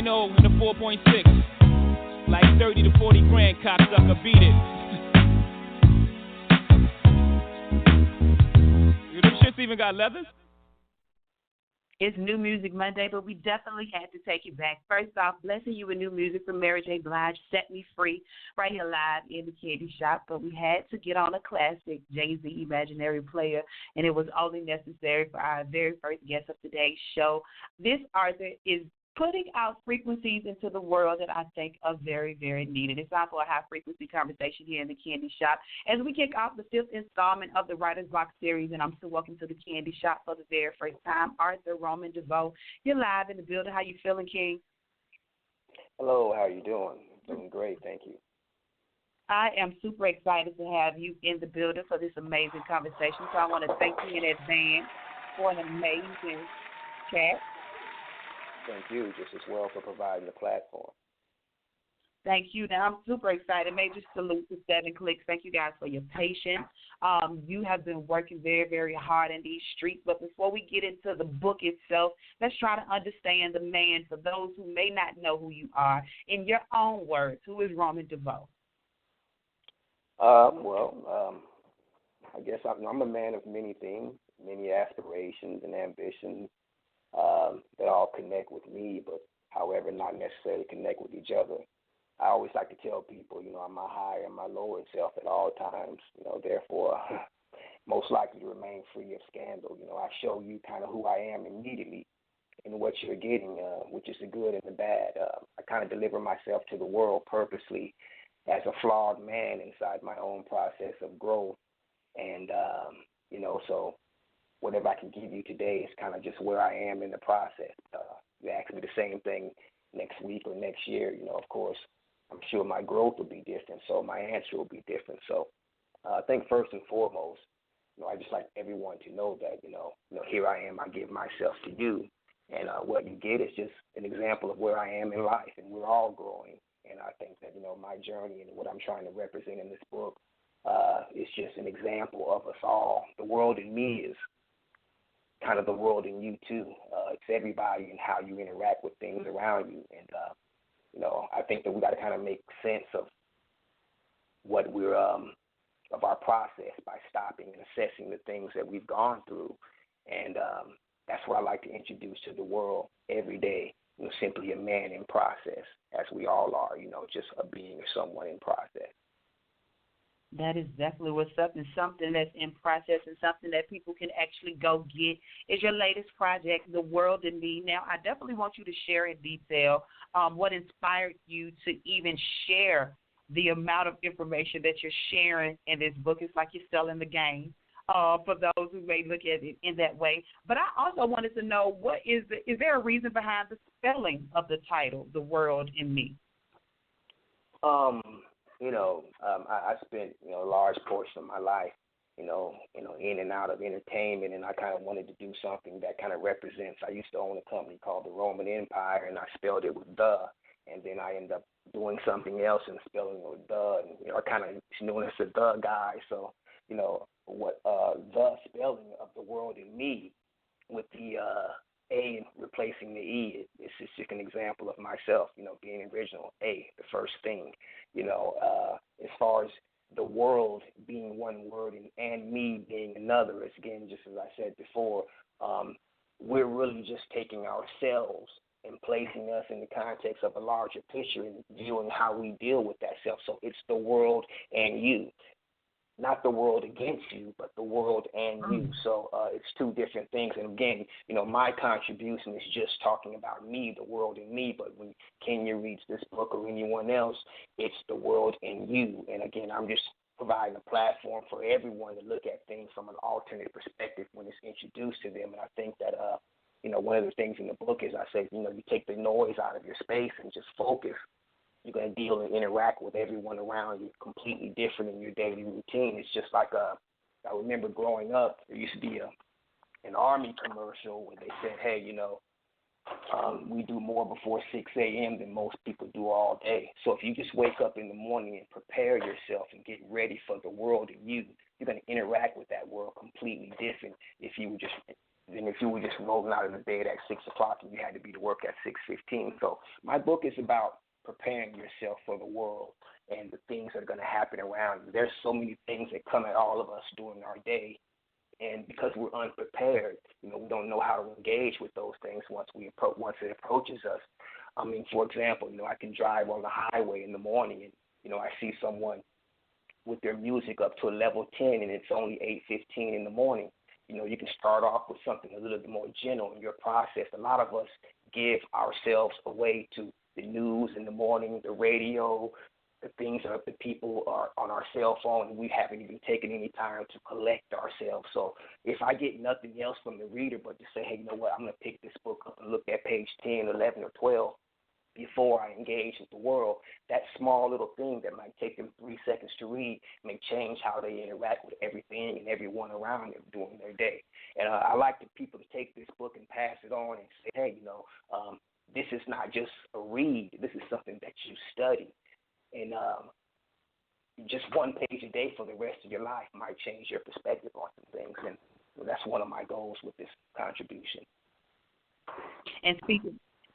3.0 and a 4.6. Like 30 to 40 grand, cocksucker, beat it. Them shits even got leathers? It's New Music Monday, but we definitely had to take it back. First off, blessing you with new music from Mary J. Blige, Set Me Free, right here live in the candy shop. But we had to get on a classic, Jay-Z, Imaginary Player, and it was only necessary for our very first guest of today's show. This author is putting out frequencies into the world that I think are very, very needed. It's time for a high-frequency conversation here in the Candy Shop as we kick off the fifth installment of the Writer's Block series, and I'm still welcome to the Candy Shop for the very first time, Arthur Roman Devoe. You're live in the building. How you feeling, King? Hello, how are you doing? Doing great, thank you. I am super excited to have you in the building for this amazing conversation, so I want to thank you in advance for an amazing chat. Thank you, just as well, for providing the platform. Thank you. Now, I'm super excited. Major salute to 7 Clicks. Thank you guys for your patience. You have been working very, very hard in these streets. But before we get into the book itself, let's try to understand the man for those who may not know who you are. In your own words, who is Roman Devoe? I guess I'm a man of many things, many aspirations and ambitions that all connect with me, but however, not necessarily connect with each other. I always like to tell people, I'm my higher and my lower self at all times, therefore, most likely to remain free of scandal. I show you kind of who I am immediately in what you're getting, which is the good and the bad. I kind of deliver myself to the world purposely as a flawed man inside my own process of growth. And, so whatever I can give you today is kind of just where I am in the process. You ask me the same thing next week or next year, of course, I'm sure my growth will be different, so my answer will be different. So I think first and foremost, I just like everyone to know that, here I am, I give myself to you. And what you get is just an example of where I am in life, and we're all growing. And I think that, my journey and what I'm trying to represent in this book is just an example of us all. The world in me is kind of the world in you, too. It's everybody and how you interact with things around you. And, I think that we got to kind of make sense of what we're, of our process by stopping and assessing the things that we've gone through. And that's what I like to introduce to the world every day, simply a man in process, as we all are, just a being or someone in process. That is definitely what's up, and something that's in process and something that people can actually go get is your latest project, The World and Me. Now, I definitely want you to share in detail what inspired you to even share the amount of information that you're sharing in this book. It's like you're selling the game for those who may look at it in that way. But I also wanted to know, is there a reason behind the spelling of the title, The World and Me? I spent, a large portion of my life, in and out of entertainment, and I kind of wanted to do something that kind of represents. I used to own a company called the Roman Empire, and I spelled it with "the," and then I ended up doing something else and spelling it with "the," and, I kind of known as the guy. So, what the spelling of the world in me with the A replacing the E, it's just an example of myself, being original. A, the first thing, as far as the world being one word and me being another, it's again, just as I said before, we're really just taking ourselves and placing us in the context of a larger picture and viewing how we deal with that self. So it's the world and you. Not the world against you, but the world and you. So it's two different things. And again, my contribution is just talking about me, the world and me. But when Kenya reads this book or anyone else, it's the world and you. And again, I'm just providing a platform for everyone to look at things from an alternate perspective when it's introduced to them. And I think that, one of the things in the book is I say, you take the noise out of your space and just focus. You're going to deal and interact with everyone around you completely different in your daily routine. It's just like I remember growing up, there used to be an Army commercial where they said, hey, we do more before 6 a.m. than most people do all day. So if you just wake up in the morning and prepare yourself and get ready for the world and you're going to interact with that world completely different if you were just than if you were just rolling out of the bed at 6 o'clock and you had to be to work at 6:15. So my book is about preparing yourself for the world and the things that are going to happen around you. There's so many things that come at all of us during our day, and because we're unprepared, we don't know how to engage with those things once it approaches us. I mean, for example, I can drive on the highway in the morning and, I see someone with their music up to a level 10 and it's only 8:15 in the morning. You can start off with something a little bit more gentle in your process. A lot of us give ourselves away to the news in the morning, the radio, the things that the people are on our cell phone, and we haven't even taken any time to collect ourselves. So if I get nothing else from the reader but to say, hey, you know what, I'm going to pick this book up and look at page 10, 11, or 12 before I engage with the world, that small little thing that might take them 3 seconds to read may change how they interact with everything and everyone around them during their day. And I like the people to take this book and pass it on and say, hey, this is not just a read. This is something that you study. And just one page a day for the rest of your life might change your perspective on some things. And that's one of my goals with this contribution. And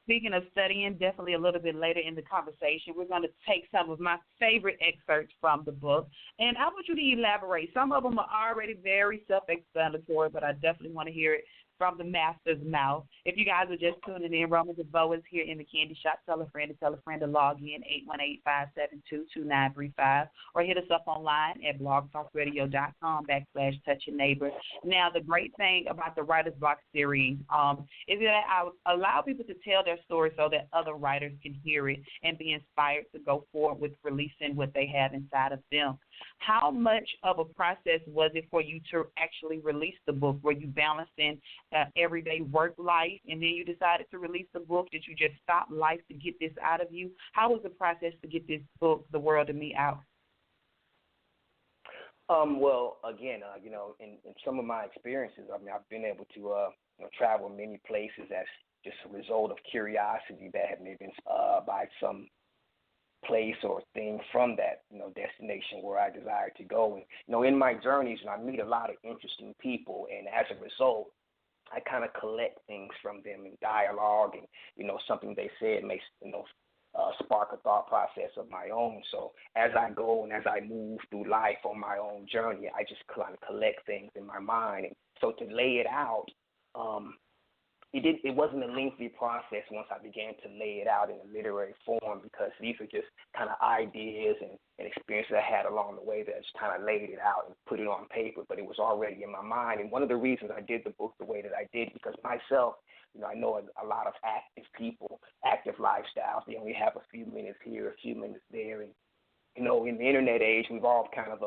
speaking of studying, definitely a little bit later in the conversation, we're going to take some of my favorite excerpts from the book, and I want you to elaborate. Some of them are already very self-explanatory, but I definitely want to hear it from the master's mouth. If you guys are just tuning in, Roman Devoe is here in the Candy Shop. Tell a friend to log in, 818-572-2935, or hit us up online at blogtalkradio.com/touchyouerneighbor. Now, the great thing about the Writer's Block series is that I allow people to tell their story so that other writers can hear it and be inspired to go forward with releasing what they have inside of them. How much of a process was it for you to actually release the book? Were you balancing everyday work life, and then you decided to release the book? Did you just stop life to get this out of you? How was the process to get this book, The World and Me, out? Well, again, in some of my experiences, I've been able to travel many places as just a result of curiosity that had maybe been by some place or thing from that, destination where I desired to go. And, in my journeys, I meet a lot of interesting people, and as a result, I kind of collect things from them in dialogue, and, something they said may, spark a thought process of my own. So as I go and as I move through life on my own journey, I just kind of collect things in my mind. And so to lay it out, it wasn't a lengthy process once I began to lay it out in a literary form, because these are just kind of ideas and experiences I had along the way that just kind of laid it out and put it on paper, but it was already in my mind. And one of the reasons I did the book the way that I did, because myself, I know a lot of active people, active lifestyles, they only have a few minutes here, a few minutes there. And, in the internet age, we've all kind of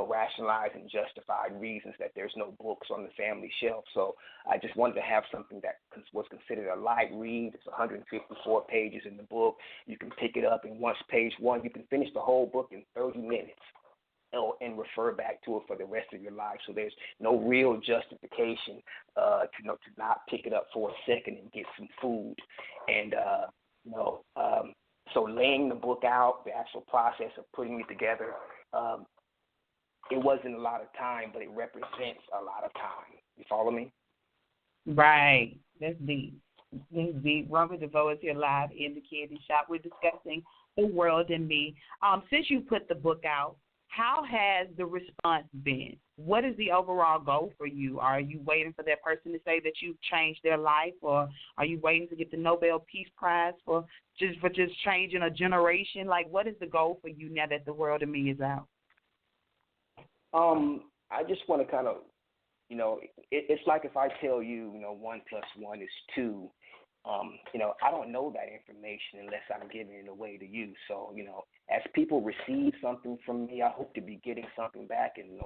rationalized and justified reasons that there's no books on the family shelf. So I just wanted to have something that was considered a light read. It's 154 pages in the book. You can pick it up, and once page one, you can finish the whole book in 30 minutes and refer back to it for the rest of your life. So there's no real justification to not pick it up for a second and get some food. And, so laying the book out, the actual process of putting it together, it wasn't a lot of time, but it represents a lot of time. You follow me? Right. That's deep. That's deep. Robert Devoe is here live in the Candy Shop. We're discussing The World and Me. Since you put the book out, how has the response been? What is the overall goal for you? Are you waiting for that person to say that you've changed their life, or are you waiting to get the Nobel Peace Prize for just changing a generation? Like, what is the goal for you now that The World and Me is out? I just want to kind of, it's like if I tell you, 1 + 1 is 2, I don't know that information unless I'm giving it away to you. So, as people receive something from me, I hope to be getting something back and,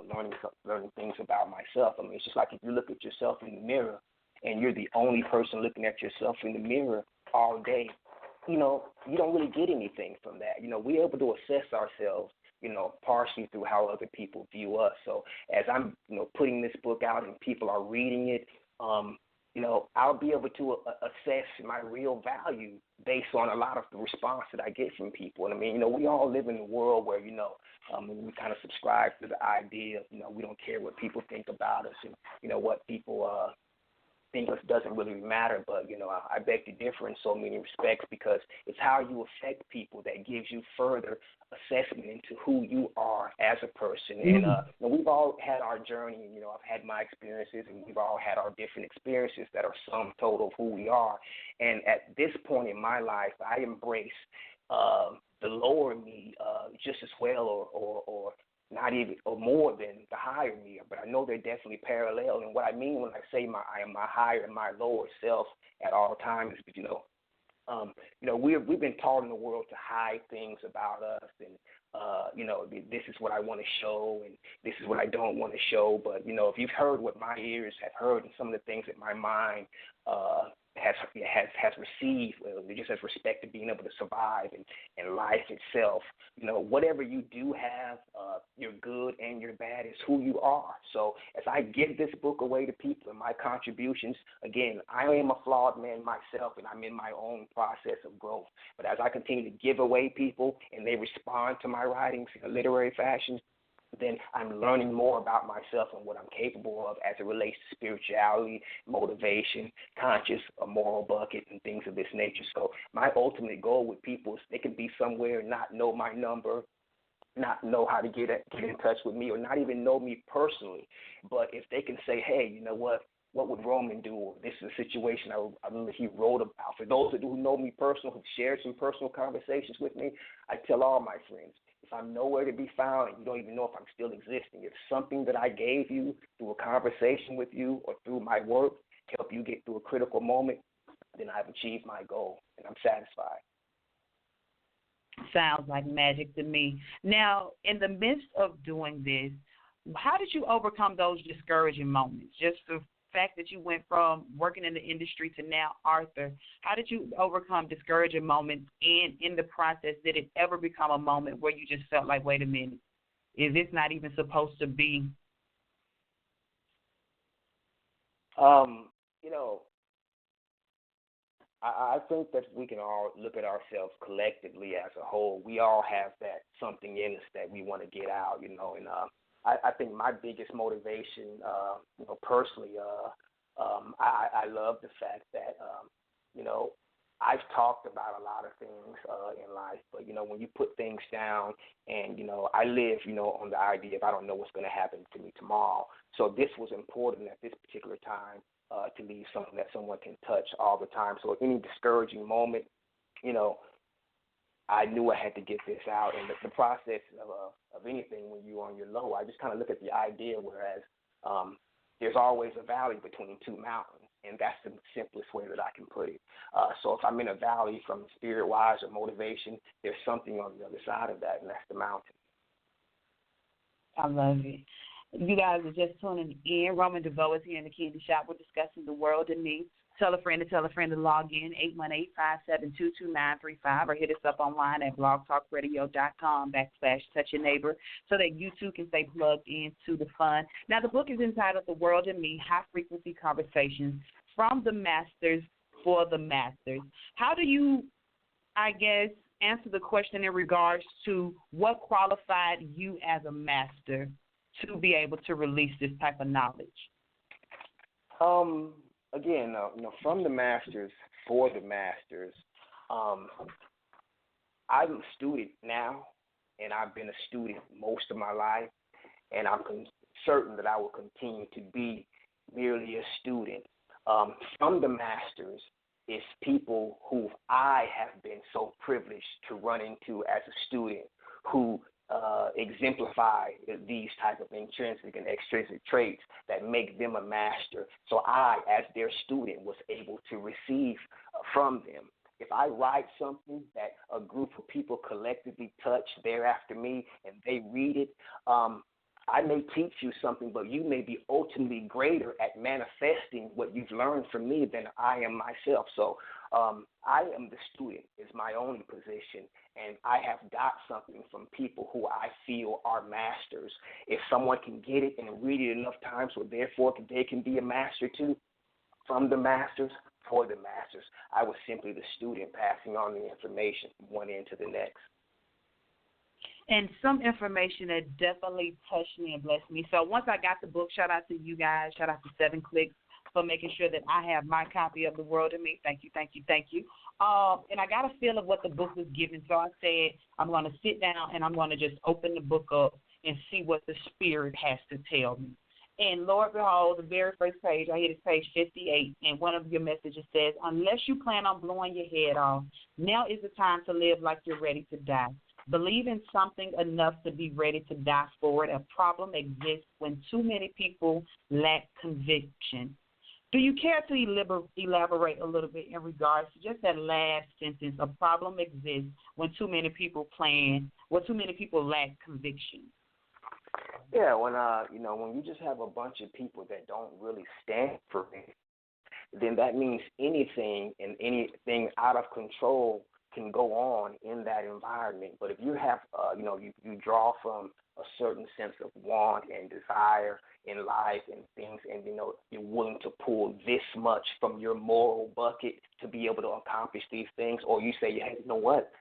learning things about myself. I mean, it's just like if you look at yourself in the mirror and you're the only person looking at yourself in the mirror all day, you don't really get anything from that. We're able to assess ourselves, partially through how other people view us. So as I'm, putting this book out and people are reading it, I'll be able to assess my real value based on a lot of the response that I get from people. And I mean, we all live in a world where, we kind of subscribe to the idea of, we don't care what people think about us and, what people, think it doesn't really matter, but, I beg to differ in so many respects because it's how you affect people that gives you further assessment into who you are as a person. And we've all had our journey, I've had my experiences, and we've all had our different experiences that are sum total of who we are. And at this point in my life, I embrace the lower me just as well or not even, or more than the higher me, but I know they're definitely parallel. And what I mean when I say I am my higher and my lower self at all times, we've been taught in the world to hide things about us, and this is what I want to show, and this is what I don't want to show. But if you've heard what my ears have heard, and some of the things that my mind has received, just as respect to being able to survive and life itself. Whatever you do have, your good and your bad is who you are. So as I give this book away to people and my contributions, again, I am a flawed man myself, and I'm in my own process of growth. But as I continue to give away people and they respond to my writings in a literary fashion, then I'm learning more about myself and what I'm capable of as it relates to spirituality, motivation, conscious, a moral bucket, and things of this nature. So my ultimate goal with people is they can be somewhere, not know my number, not know how to get in touch with me, or not even know me personally. But if they can say, hey, you know what would Roman do? Or this is a situation I remember he wrote about. For those who know me personally, who've shared some personal conversations with me, I tell all my friends, if I'm nowhere to be found and you don't even know if I'm still existing, if something that I gave you through a conversation with you or through my work help you get through a critical moment, then I've achieved my goal and I'm satisfied. Sounds like magic to me. Now, in the midst of doing this, how did you overcome those discouraging moments? Just the fact that you went from working in the industry to now author, how did you overcome discouraging moments? And in the process, did it ever become a moment where you just felt like, wait a minute, is this not even supposed to be? I think that we can all look at ourselves collectively as a whole. We all have that something in us that we want to get out, and I think my biggest motivation, personally, I love the fact that, I've talked about a lot of things in life, but, when you put things down and, I live, on the idea of I don't know what's going to happen to me tomorrow. So this was important at this particular time to leave something that someone can touch all the time. So any discouraging moment, I knew I had to get this out. And the process of anything when you're on your low, I just kind of look at the idea, whereas there's always a valley between two mountains, and that's the simplest way that I can put it. So if I'm in a valley from spirit-wise or motivation, there's something on the other side of that, and that's the mountain. I love it. You guys are just tuning in. Roman Devoe is here in the Candy Shop. We're discussing the world and me. Tell a friend to log in, 818-572-2935, or hit us up online at blogtalkradio.com/touchyourneighbor so that you too can stay plugged into the fun. Now, the book is entitled The World and Me, High-Frequency Conversations from the Masters for the Masters. How do you, answer the question in regards to what qualified you as a master to be able to release this type of knowledge? Again, from the masters for the masters, I'm a student now, and I've been a student most of my life, and I'm certain that I will continue to be merely a student. From the masters is people who I have been so privileged to run into as a student who exemplify these type of intrinsic and extrinsic traits that make them a master. So I, as their student, was able to receive from them. If I write something that a group of people collectively touch thereafter me and they read it, I may teach you something, but you may be ultimately greater at manifesting what you've learned from me than I am myself. So I am the student is my only position, and I have got something from people who I feel are masters. If someone can get it and read it enough times, so therefore they can be a master too, from the masters for the masters. I was simply the student passing on the information from one end to the next. And some information that definitely touched me and blessed me. So once I got the book, shout out to you guys, shout out to 7 Clicks for making sure that I have my copy of The World and Me. Thank you, thank you, thank you. And I got a feel of what the book was giving, so I said I'm going to sit down and I'm going to just open the book up and see what the Spirit has to tell me. And Lord behold, the very first page, I hit is page 58, and one of your messages says, unless you plan on blowing your head off, now is the time to live like you're ready to die. Believe in something enough to be ready to die for it. A problem exists when too many people lack conviction. Do you care to elaborate a little bit in regards to just that last sentence? A problem exists when too many people lack conviction. Yeah, when you just have a bunch of people that don't really stand for it, then that means anything and anything out of control can go on in that environment. But if you have, you draw from a certain sense of want and desire in life and things, and you're willing to pull this much from your moral bucket to be able to accomplish these things, or you say, hey, you know what?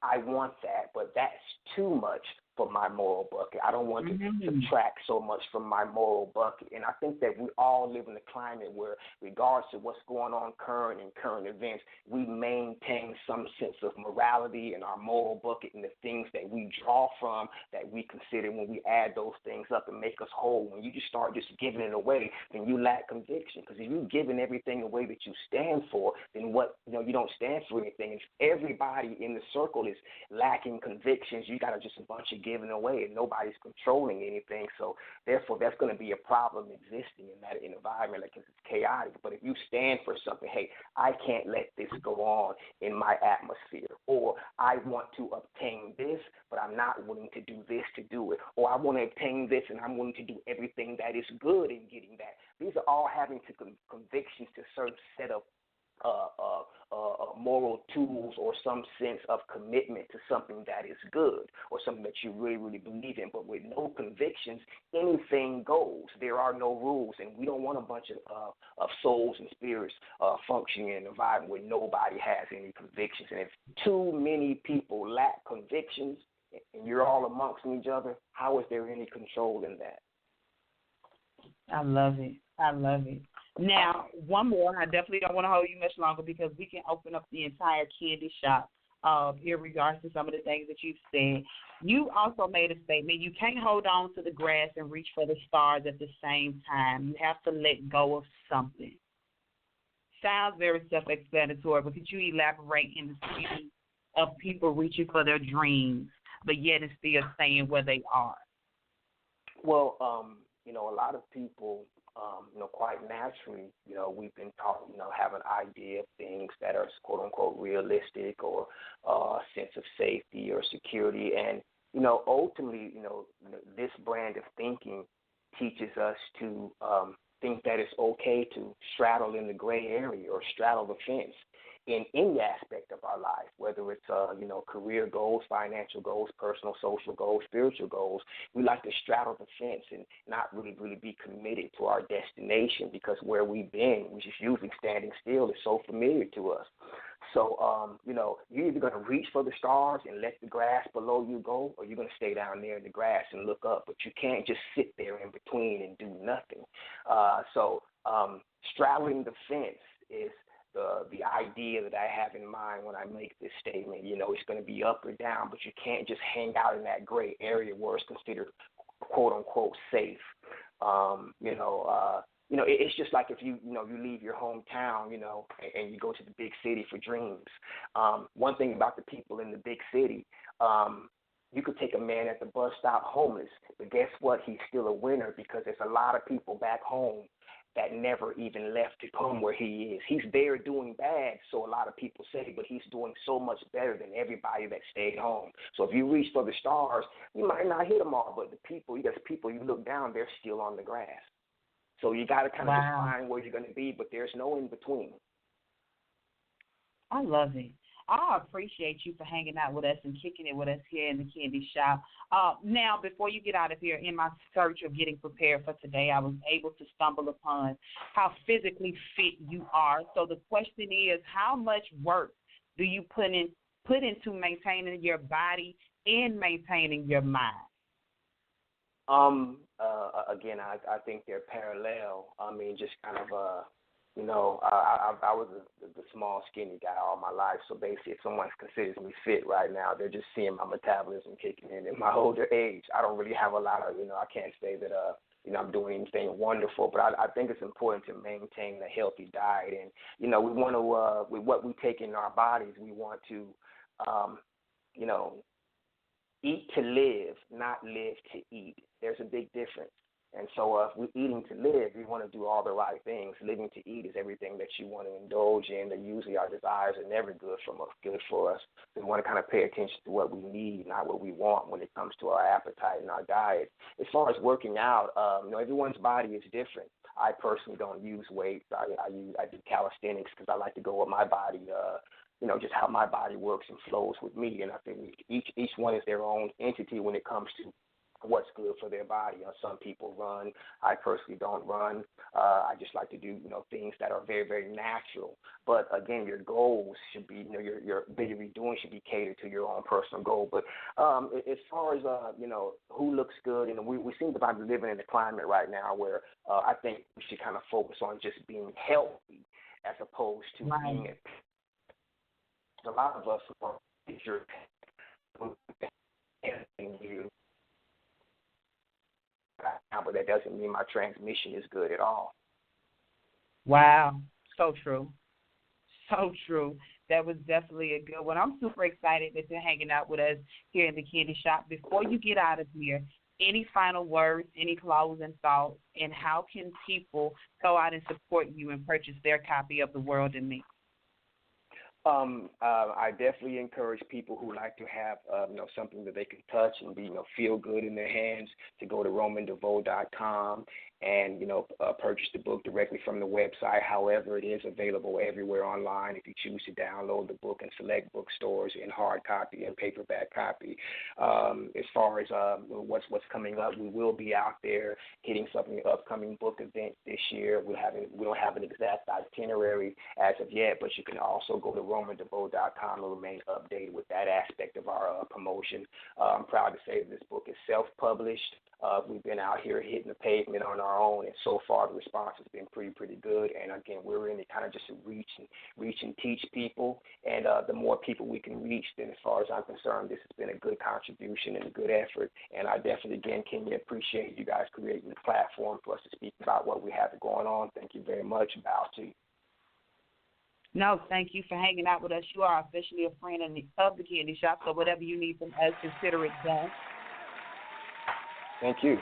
I want that, but that's too much for my moral bucket. I don't want to subtract so much from my moral bucket. And I think that we all live in a climate where, regardless of what's going on current events, we maintain some sense of morality in our moral bucket and the things that we draw from, that we consider when we add those things up and make us whole. When you just start just giving it away, then you lack conviction. Because if you're giving everything away that you stand for, then you don't stand for anything. If everybody in the circle is lacking convictions, you got just a bunch of giving away and nobody's controlling anything. So therefore, that's going to be a problem existing in that environment, because it's chaotic. But if you stand for something, hey, I can't let this go on in my atmosphere, or I want to obtain this, but I'm not willing to do this to do it, or I want to obtain this and I'm willing to do everything that is good in getting that. These are all having to convictions to a certain set of moral tools, or some sense of commitment to something that is good, or something that you really, really believe in. But with no convictions, anything goes. There are no rules, and we don't want a bunch of souls and spirits functioning in an environment where nobody has any convictions. And if too many people lack convictions, and you're all amongst each other, how is there any control in that? I love it. Now, one more. I definitely don't want to hold you much longer, because we can open up the entire candy shop in regards to some of the things that you've said. You also made a statement. You can't hold on to the grass and reach for the stars at the same time. You have to let go of something. Sounds very self-explanatory, but could you elaborate in the speaking of people reaching for their dreams, but yet and still staying where they are? Well, a lot of people, quite naturally, we've been taught, have an idea of things that are quote unquote realistic, or a sense of safety or security. And, ultimately, this brand of thinking teaches us to think that it's okay to straddle in the gray area or straddle the fence in any aspect of our life, whether it's, career goals, financial goals, personal, social goals, spiritual goals. We like to straddle the fence and not really be committed to our destination, because where we've been, which is usually standing still, is so familiar to us. So, you're either going to reach for the stars and let the grass below you go, or you're going to stay down there in the grass and look up. But you can't just sit there in between and do nothing. Straddling the fence is the idea that I have in mind when I make this statement. It's going to be up or down, but you can't just hang out in that gray area where it's considered quote unquote safe. It's just like if you leave your hometown, and you go to the big city for dreams. One thing about the people in the big city, you could take a man at the bus stop homeless, but guess what? He's still a winner, because there's a lot of people back home that never even left to come where he is. He's there doing bad, so a lot of people say, but he's doing so much better than everybody that stayed home. So if you reach for the stars, you might not hit them all, but you look down, they're still on the grass. So you got to kind of just find where you're going to be, but there's no in between. I love it. I appreciate you for hanging out with us and kicking it with us here in the candy shop. Now, before you get out of here, in my search of getting prepared for today, I was able to stumble upon how physically fit you are. So the question is, how much work do you put into maintaining your body and maintaining your mind? Again, I think they're parallel. I mean, just kind of I was the small, skinny guy all my life. So basically, if someone considers me fit right now, they're just seeing my metabolism kicking in my older age. I don't really have a lot of, I can't say that, I'm doing anything wonderful, but I think it's important to maintain a healthy diet. And, we want to, with what we take in our bodies, we want to, eat to live, not live to eat. There's a big difference. And so if we're eating to live, we want to do all the right things. Living to eat is everything that you want to indulge in. And usually our desires are never good for us. So we want to kind of pay attention to what we need, not what we want when it comes to our appetite and our diet. As far as working out, everyone's body is different. I personally don't use weights. I do calisthenics because I like to go with my body, just how my body works and flows with me. And I think each one is their own entity when it comes to what's good for their body. Some people run. I personally don't run. I just like to do, things that are very, very natural. But again, your goals should be, your what you're doing should be catered to your own personal goal. But as far as, who looks good, we seem to be living in a climate right now where I think we should kind of focus on just being healthy as opposed to being a lot of us are picture you. But that doesn't mean my transmission is good at all. Wow. So true. So true. That was definitely a good one. I'm super excited that you're hanging out with us here in the Candy Shop. Before you get out of here, any final words, any closing thoughts, and how can people go out and support you and purchase their copy of The World and Me? I definitely encourage people who like to have, something that they can touch and be, feel good in their hands to go to RomanDevoe.com and, purchase the book directly from the website. However, it is available everywhere online if you choose to download the book in select bookstores in hard copy and paperback copy. As far as what's coming up, we will be out there hitting some of the upcoming book events this year. We don't have an exact itinerary as of yet, but you can also go to RomanDevoe.com and remain updated with that aspect of our promotion. I'm proud to say that this book is self-published. We've been out here hitting the pavement on our own, and so far the response has been pretty good. And again, we're in it kind of just to reach and teach people. And the more people we can reach, then as far as I'm concerned, this has been a good contribution and a good effort. And I definitely, again, Kenya, appreciate you guys creating the platform for us to speak about what we have going on. Thank you very much. Bow to you. No, thank you for hanging out with us. You are officially a friend of the Candy Shop, so whatever you need from us, consider it done. Thank you.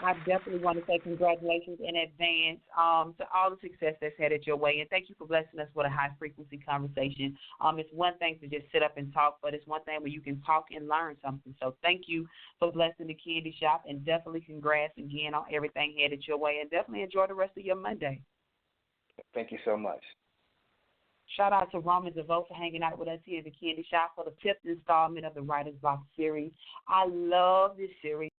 I definitely want to say congratulations in advance to all the success that's headed your way, and thank you for blessing us with a high-frequency conversation. It's one thing to just sit up and talk, but it's one thing where you can talk and learn something. So thank you for blessing the Candy Shop, and definitely congrats again on everything headed your way, and definitely enjoy the rest of your Monday. Thank you so much. Shout out to Roman Devoe for hanging out with us here at the Candy Shop for the 5th installment of the Writer's Block series. I love this series.